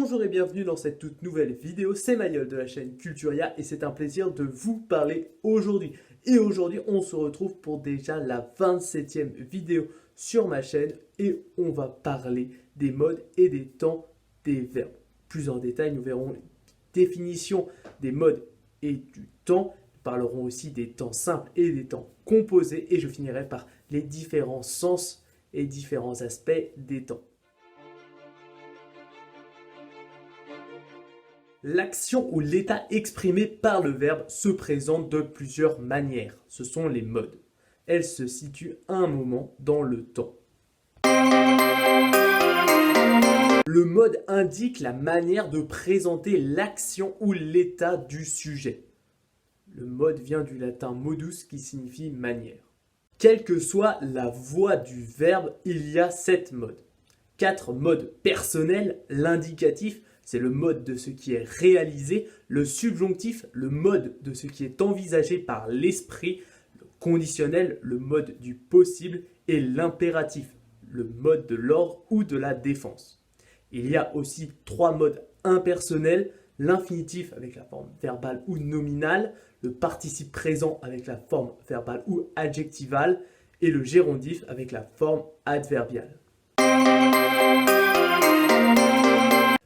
Bonjour et bienvenue dans cette toute nouvelle vidéo, c'est Mayol de la chaîne Culturia et c'est un plaisir de vous parler aujourd'hui. Et aujourd'hui on se retrouve pour déjà la 27e vidéo sur ma chaîne et on va parler des modes et des temps des verbes. Plus en détail, nous verrons une définition des modes et du temps. Nous parlerons aussi des temps simples et des temps composés et je finirai par les différents sens et différents aspects des temps. L'action ou l'état exprimé par le verbe se présente de plusieurs manières. Ce sont les modes. Elles se situent à un moment dans le temps. Le mode indique la manière de présenter l'action ou l'état du sujet. Le mode vient du latin modus qui signifie manière. Quelle que soit la voix du verbe, il y a 7 modes. 4 modes personnels, l'indicatif, c'est le mode de ce qui est réalisé, le subjonctif, le mode de ce qui est envisagé par l'esprit, le conditionnel, le mode du possible et l'impératif, le mode de l'ordre ou de la défense. Il y a aussi 3 modes impersonnels, l'infinitif avec la forme verbale ou nominale, le participe présent avec la forme verbale ou adjectivale et le gérondif avec la forme adverbiale.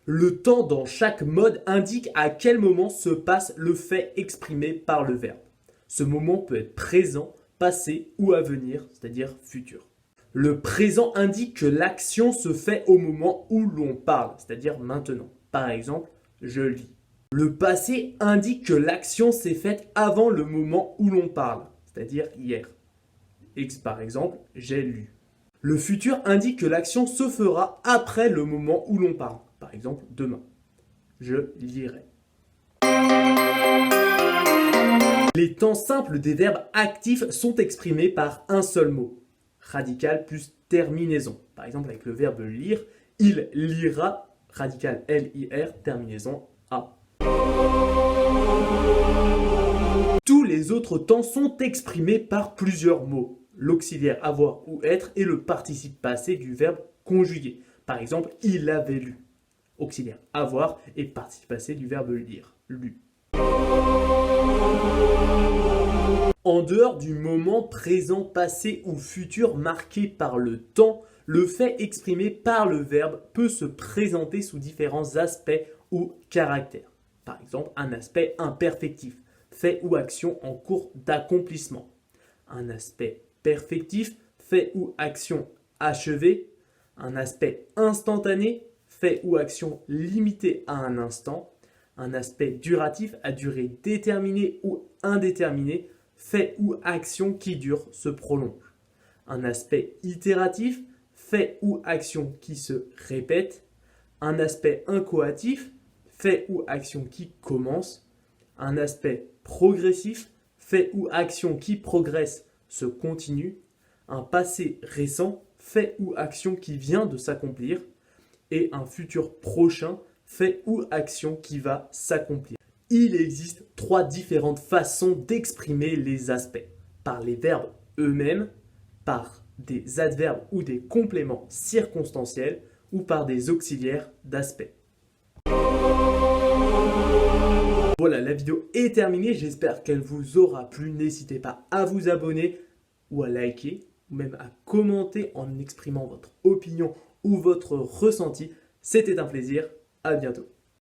Le temps dans chaque mode indique à quel moment se passe le fait exprimé par le verbe. Ce moment peut être présent, passé ou à venir, c'est-à-dire futur. Le présent indique que l'action se fait au moment où l'on parle, c'est-à-dire maintenant. Par exemple, je lis. Le passé indique que l'action s'est faite avant le moment où l'on parle, c'est-à-dire hier. Par exemple, j'ai lu. Le futur indique que l'action se fera après le moment où l'on parle. Par exemple, demain. Je lirai. Les temps simples des verbes actifs sont exprimés par un seul mot. Radical plus terminaison. Par exemple, avec le verbe lire, il lira, radical L-I-R, terminaison A. Tous les autres temps sont exprimés par plusieurs mots. L'auxiliaire avoir ou être et le participe passé du verbe conjugué. Par exemple, il avait lu. Auxiliaire avoir et participe passé du verbe lire, lu. En dehors du moment présent, passé ou futur marqué par le temps, le fait exprimé par le verbe peut se présenter sous différents aspects ou caractères. Par exemple, un aspect imperfectif, fait ou action en cours d'accomplissement. Un aspect perfectif, fait ou action achevée. Un aspect instantané, fait ou action limitée à un instant, un aspect duratif à durée déterminée ou indéterminée, fait ou action qui dure, se prolonge. Un aspect itératif, fait ou action qui se répète, un aspect inchoatif, fait ou action qui commence, un aspect progressif, fait ou action qui progresse, se continue, un passé récent, fait ou action qui vient de s'accomplir, et un futur prochain, fait ou action qui va s'accomplir. Il existe 3 différentes façons d'exprimer les aspects. Par les verbes eux-mêmes, par des adverbes ou des compléments circonstanciels, ou par des auxiliaires d'aspect. Voilà, la vidéo est terminée. J'espère qu'elle vous aura plu. N'hésitez pas à vous abonner ou à liker, ou même à commenter en exprimant votre opinion ou votre ressenti. C'était un plaisir, à bientôt.